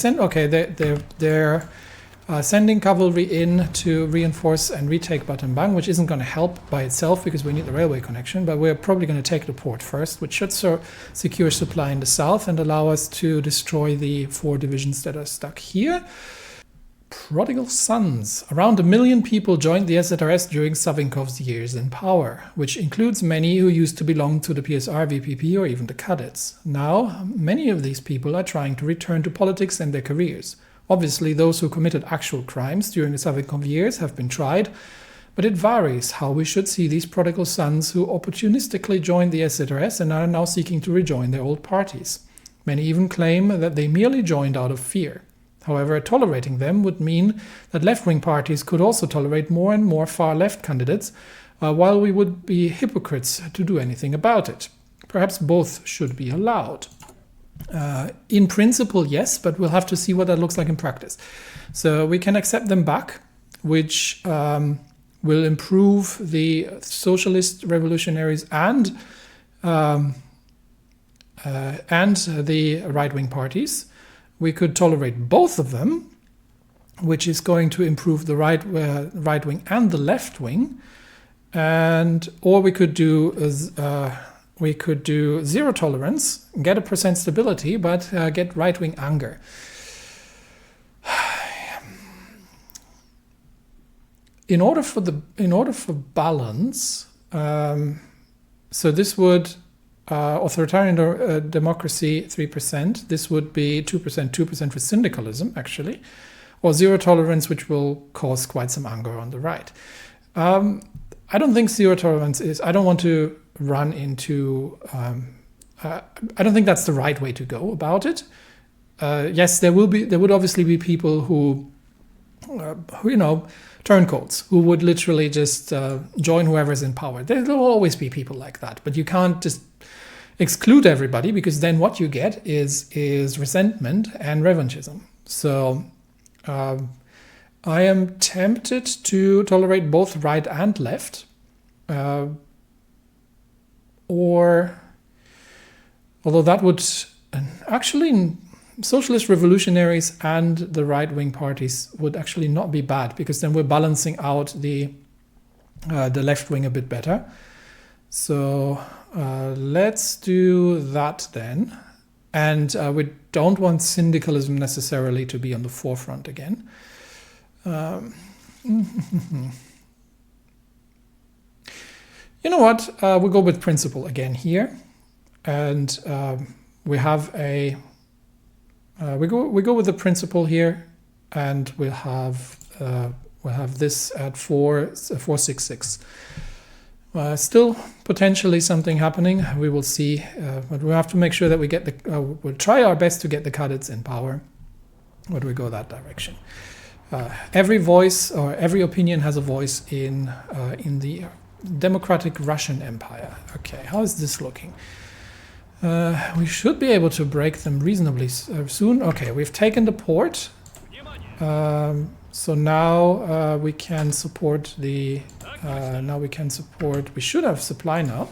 sending cavalry in to reinforce and retake Battambang, which isn't going to help by itself because we need the railway connection. But we're probably going to take the port first, which should secure supply in the south and allow us to destroy the 4 divisions that are stuck here. Prodigal sons. Around 1 million people joined the SZRS during Savinkov's years in power, which includes many who used to belong to the PSR, VPP, or even the cadets. Now, many of these people are trying to return to politics and their careers. Obviously, those who committed actual crimes during the Savinkov years have been tried, but it varies how we should see these prodigal sons who opportunistically joined the SZRS and are now seeking to rejoin their old parties. Many even claim that they merely joined out of fear. However, tolerating them would mean that left-wing parties could also tolerate more and more far-left candidates, while we would be hypocrites to do anything about it. Perhaps both should be allowed. In principle, yes, but we'll have to see what that looks like in practice. So we can accept them back, which will improve the socialist revolutionaries and the right-wing parties. We could tolerate both of them, which is going to improve the right wing and the left wing, or we could do zero tolerance, get a percent stability, but get right wing anger. In order for balance, so this would. Authoritarian democracy 3%. This would be 2% for syndicalism, actually, or zero tolerance, which will cause quite some anger on the right. I don't think zero tolerance is. I don't want to run into. I don't think that's the right way to go about it. Yes, there would obviously be people who turncoats who would literally just join whoever's in power. There will always be people like that, but you can't just exclude everybody, because then what you get is resentment and revanchism. So I am tempted to tolerate both right and left, or although that would actually, socialist revolutionaries and the right-wing parties would actually not be bad, because then we're balancing out the left wing a bit better. So let's do that then. And we don't want syndicalism necessarily to be on the forefront again. You know what? We'll go with principle again here. And we have a... we go with the principle here, and we'll have this at 466. Still potentially something happening. We will see, but we have to make sure that we get we'll try our best to get the cadets in power. But we go that direction. Every voice or every opinion has a voice in the democratic Russian Empire. Okay, how is this looking? We should be able to break them reasonably soon. Okay, we've taken the port. So now we can support the... we should have supply now.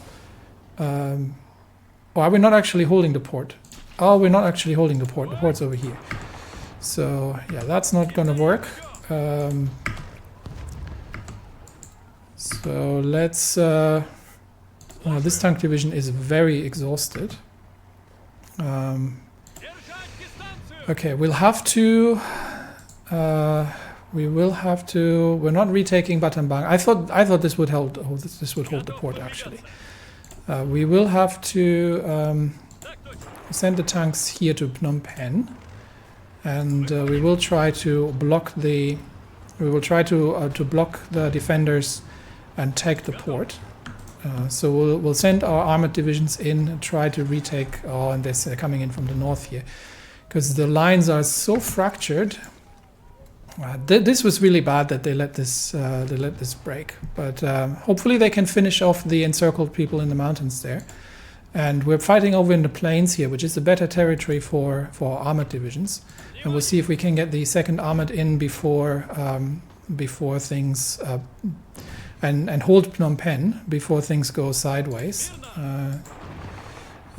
Or are we not actually holding the port? Oh, we're not actually holding the port. The port's over here. So, yeah, that's not going to work. So let's... this tank division is very exhausted. Okay, we'll have to... We're not retaking Battambang. I thought this would hold the port, actually. We will have to send the tanks here to Phnom Penh, and we will try to block the... to block the defenders and take the port. So we'll send our armored divisions in and try to retake. Oh, and they're coming in from the north here, because the lines are so fractured. This was really bad that they let this break. But hopefully they can finish off the encircled people in the mountains there. And we're fighting over in the plains here, which is a better territory for armored divisions. And we'll see if we can get the 2nd Armored in before things and hold Phnom Penh before things go sideways.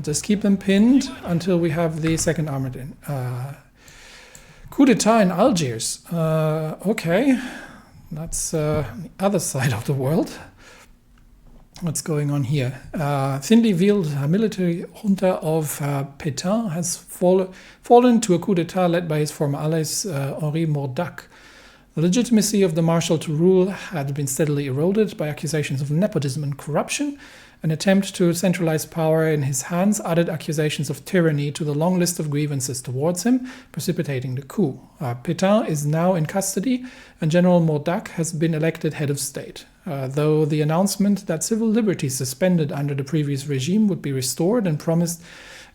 Just keep them pinned until we have the 2nd Armored in. Coup d'etat in Algiers. Okay, that's the other side of the world. What's going on here? Thinly veiled military junta of Pétain has fallen to a coup d'etat led by his former allies Henri Mordac. The legitimacy of the marshal to rule had been steadily eroded by accusations of nepotism and corruption. An attempt to centralize power in his hands added accusations of tyranny to the long list of grievances towards him, precipitating the coup. Pétain is now in custody, and General Mordac has been elected head of state. Though the announcement that civil liberties suspended under the previous regime would be restored and promised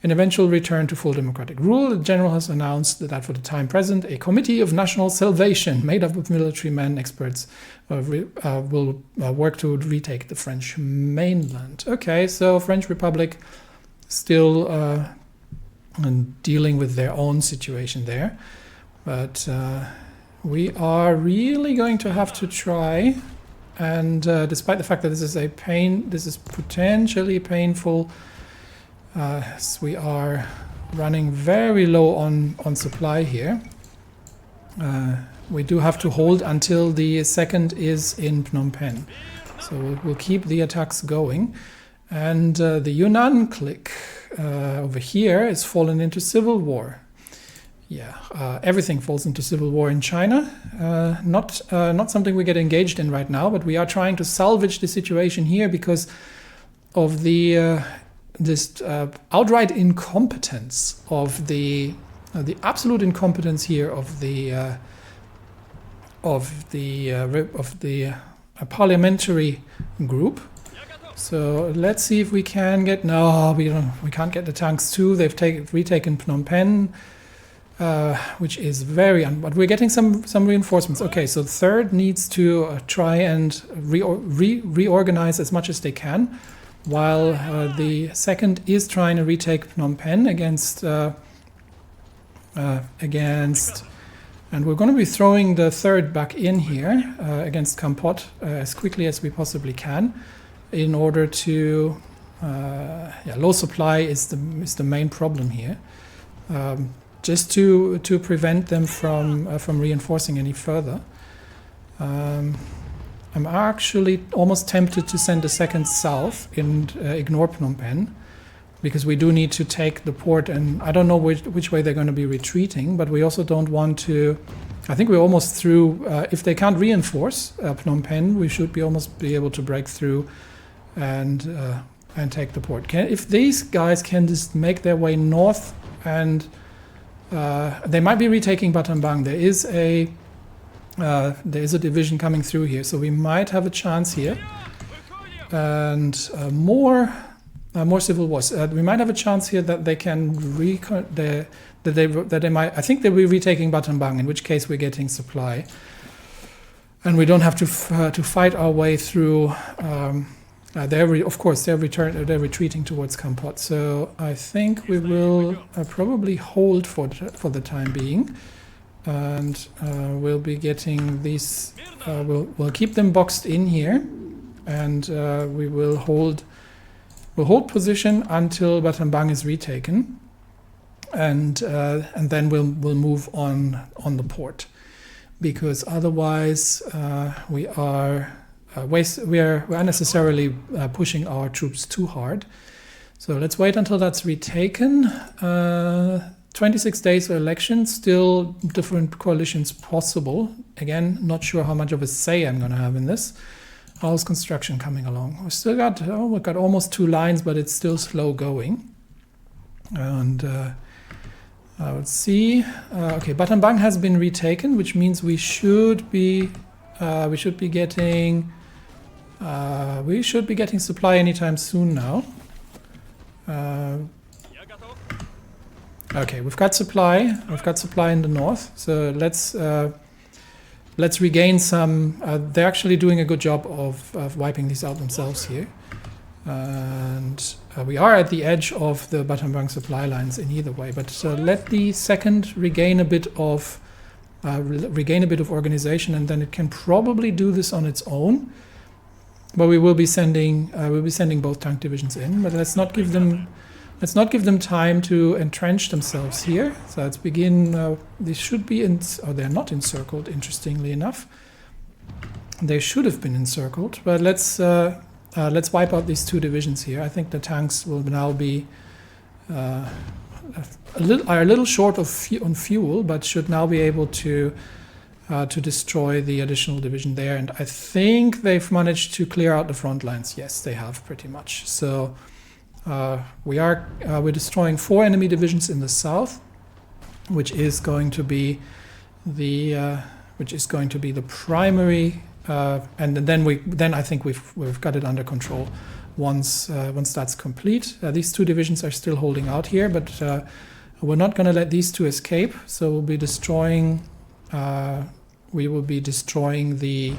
an eventual return to full democratic rule, the general has announced that for the time present, a committee of national salvation made up of military men experts will work to retake the French mainland. Okay, so French Republic still dealing with their own situation there. But we are really going to have to try, and despite the fact that this is potentially painful, we are running very low on supply here. We do have to hold until the 2nd is in Phnom Penh. So we'll keep the attacks going. And the Yunnan clique over here is fallen into civil war. Yeah, everything falls into civil war in China. Not something we get engaged in right now, but we are trying to salvage the situation here because of the this outright incompetence of the absolute incompetence here of the parliamentary group. So let's see if we can get. No, we can't get the tanks too. They've retaken Phnom Penh, which is but we're getting some reinforcements. Okay, so the 3rd needs to try and reorganize as much as they can, while the 2nd is trying to retake Phnom Penh against, and we're going to be throwing the 3rd back in here against Kampot as quickly as we possibly can, in order to, low supply is the main problem here, just to prevent them from reinforcing any further. I'm actually almost tempted to send the 2nd south and ignore Phnom Penh, because we do need to take the port, and I don't know which way they're going to be retreating, but we also don't want to. I think we're almost through. If they can't reinforce Phnom Penh, we should almost be able to break through and take the port. If these guys can just make their way north, and they might be retaking Battambang. There is a division coming through here, so we might have a chance here, and more civil wars. We might have a chance here that they can that they might. I think they'll be retaking Battambang, in which case we're getting supply, and we don't have to fight our way through. They're retreating towards Kampot. So I think we will probably hold for the time being. And we'll be getting these. We'll keep them boxed in here, and we will hold position until Battambang is retaken, and then we'll move on the port, because otherwise we are unnecessarily pushing our troops too hard. So let's wait until that's retaken. 26 days for elections, still different coalitions possible. Again, not sure how much of a say I'm going to have in this. How's construction coming along? We've got almost 2 lines, but it's still slow going. And let's see. Okay, Battambang has been retaken, which means we should be getting supply anytime soon now. Okay, we've got supply. We've got supply in the north. So let's regain some. They're actually doing a good job of wiping these out themselves here. And we are at the edge of the Battambang supply lines in either way. But let the second regain a bit of organization, and then it can probably do this on its own. But we will be sending both tank divisions in. But let's not give them time to entrench themselves here. So let's begin. They should be they're not encircled. Interestingly enough, they should have been encircled. But let's wipe out these two divisions here. I think the tanks will now be a little short on fuel, but should now be able to destroy the additional division there. And I think they've managed to clear out the front lines. Yes, they have pretty much. So we're destroying 4 enemy divisions in the south, which is going to be the primary. And then I think we've got it under control once that's complete. These 2 divisions are still holding out here, but we're not going to let these 2 escape. So we'll be destroying. We will be destroying the.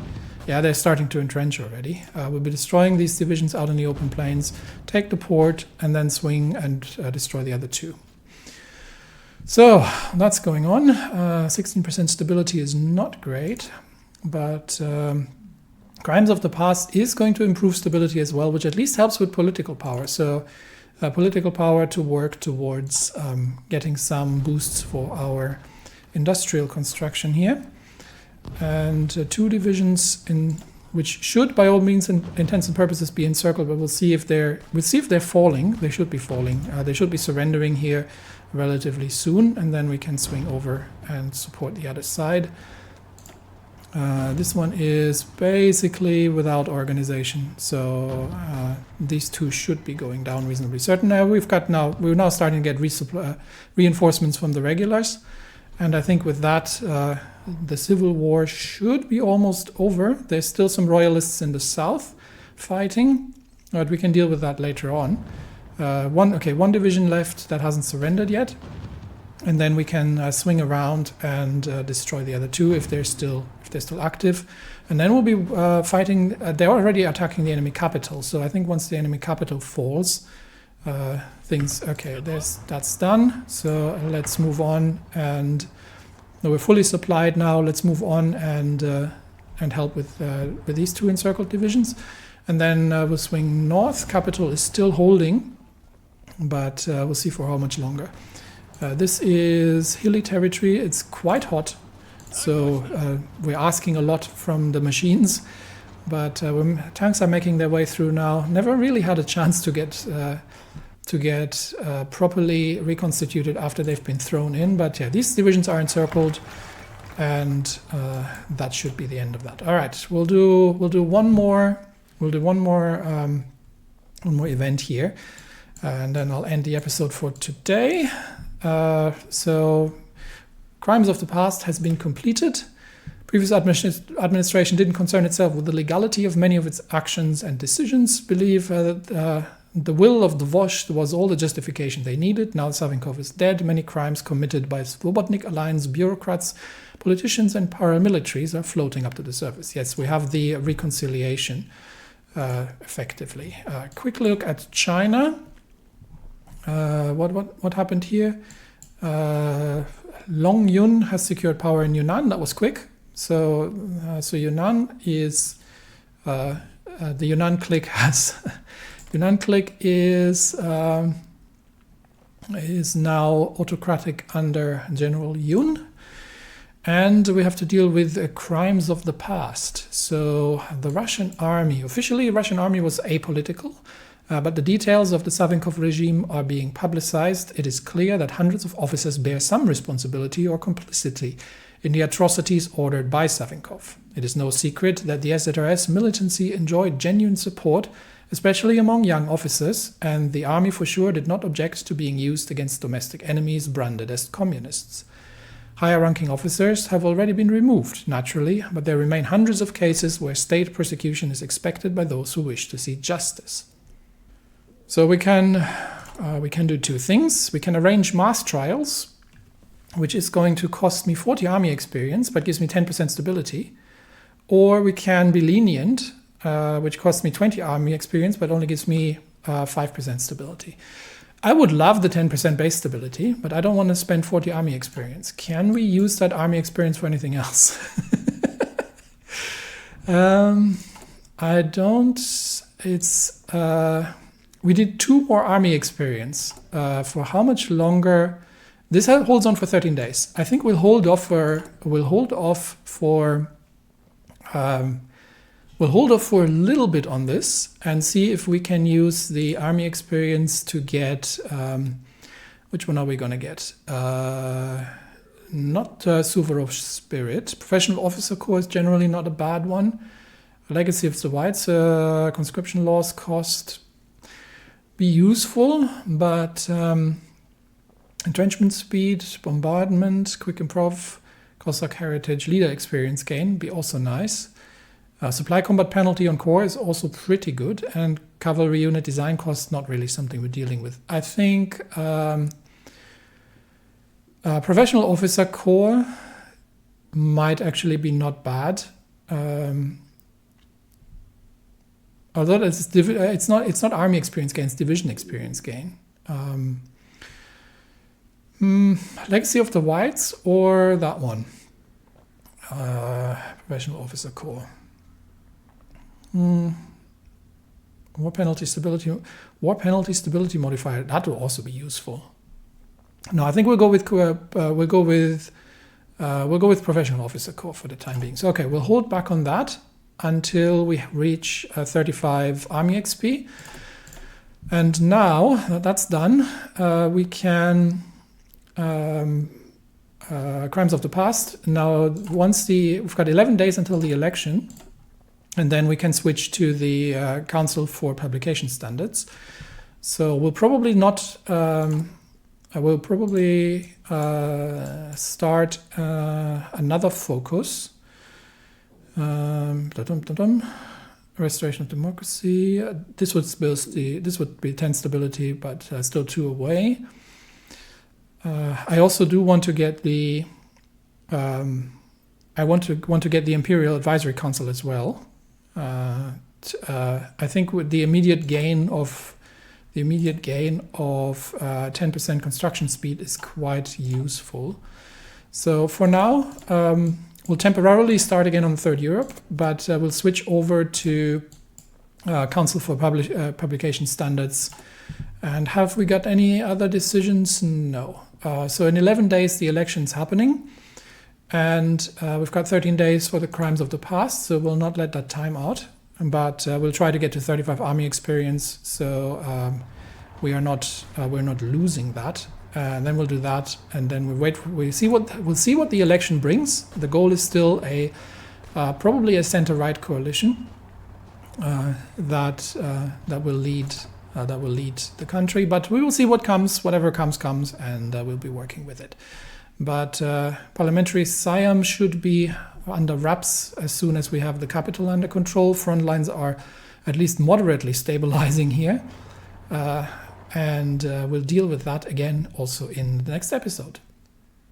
Yeah, they're starting to entrench already. We'll be destroying these divisions out in the open plains, take the port, and then swing and destroy the other 2. So that's going on. 16% stability is not great. But Crimes of the Past is going to improve stability as well, which at least helps with political power. So political power to work towards getting some boosts for our industrial construction here. And 2 divisions which should, by all means and intents and purposes, be encircled, but we'll see if they're falling. They should be falling. They should be surrendering here relatively soon, and then we can swing over and support the other side. This one is basically without organization, so these 2 should be going down reasonably certain. We're now starting to get reinforcements from the regulars, and I think with that the civil war should be almost over. There's still some royalists in the south fighting, but we can deal with that later on. One division left that hasn't surrendered yet. And then we can swing around and destroy the other 2 if they're still active. And then we'll be fighting. They're already attacking the enemy capital. So I think once the enemy capital falls, that's done. So let's move on. And we're fully supplied now. Let's move on and help with these 2 encircled divisions. And then we'll swing north. Capital is still holding, but we'll see for how much longer. This is hilly territory. It's quite hot, so we're asking a lot from the machines. But tanks are making their way through now. Never really had a chance to get properly reconstituted after they've been thrown in. But yeah, these divisions are encircled, and that should be the end of that. All right, we'll do one more. We'll do one more event here, and then I'll end the episode for today. So Crimes of the Past has been completed. Previous administration didn't concern itself with the legality of many of its actions and decisions. Believe that the will of the Vosh was all the justification they needed. Now Savinkov is dead. Many crimes committed by Svobodnik Alliance bureaucrats, politicians and paramilitaries are floating up to the surface. Yes, we have the reconciliation effectively. Quick look at China. What happened here? Long Yun has secured power in Yunnan. That was quick. So Yunnan is the Yunnan clique has Yunnan clique is now autocratic under General Yun. And we have to deal with crimes of the past. So the Russian army, officially Russian army was apolitical. But the details of the Savinkov regime are being publicized. It is clear that hundreds of officers bear some responsibility or complicity in the atrocities ordered by Savinkov. It is no secret that the SZRS militancy enjoyed genuine support, especially among young officers, and the army for sure did not object to being used against domestic enemies branded as communists. Higher-ranking officers have already been removed, naturally, but there remain hundreds of cases where state persecution is expected by those who wish to see justice. So we can do 2 things. We can arrange mass trials, which is going to cost me 40 army experience, but gives me 10% stability. Or we can be lenient which costs me 20 army experience, but only gives me 5% stability. I would love the 10% base stability, but I don't want to spend 40 army experience. Can we use that army experience for anything else? I don't. It's. We did 2 more army experience. For how much longer? This holds on for 13 days. I think we'll hold off for. We'll hold off for a little bit on this and see if we can use the army experience to get. Which one are we going to get? Not Suvorov Spirit. Professional Officer Corps is generally not a bad one. Legacy of the Whites, conscription laws cost be useful, but entrenchment speed, bombardment, quick improv, Cossack heritage, leader experience gain be also nice. Supply combat penalty on core is also pretty good, and cavalry unit design cost not really something we're dealing with. I think professional officer corps might actually be not bad. Although it's not army experience gain, it's division experience gain. Legacy of the Whites or that one? Professional officer corps. War penalty stability modifier. That will also be useful. No, I think we'll go with professional officer corps for the time being. So okay, we'll hold back on that until we reach 35 army XP. And now that that's done, we can crimes of the past. Now, we've got 11 days until the election, and then we can switch to the Council for Publication Standards. So we'll probably not. I will probably start another focus. Restoration of democracy. This would be 10 stability, but still 2 away. I also do want to get the. I want to get the Imperial Advisory Council as well. I think with the immediate gain of 10% construction speed is quite useful. So for now, we'll temporarily start again on 3rd Europe, but we'll switch over to Council for Publication Standards. And have we got any other decisions? No. So in 11 days, the election's happening. And we've got 13 days for the crimes of the past, so we'll not let that time out. But we'll try to get to 35 army experience, so we're not losing that. And then we'll do that, and then we'll see what the election brings. The goal is still probably a center-right coalition that will lead the country. But we will see what comes. Whatever comes, and we'll be working with it. But parliamentary Siam should be under wraps as soon as we have the capital under control. Front lines are at least moderately stabilizing here. And we'll deal with that again also in the next episode.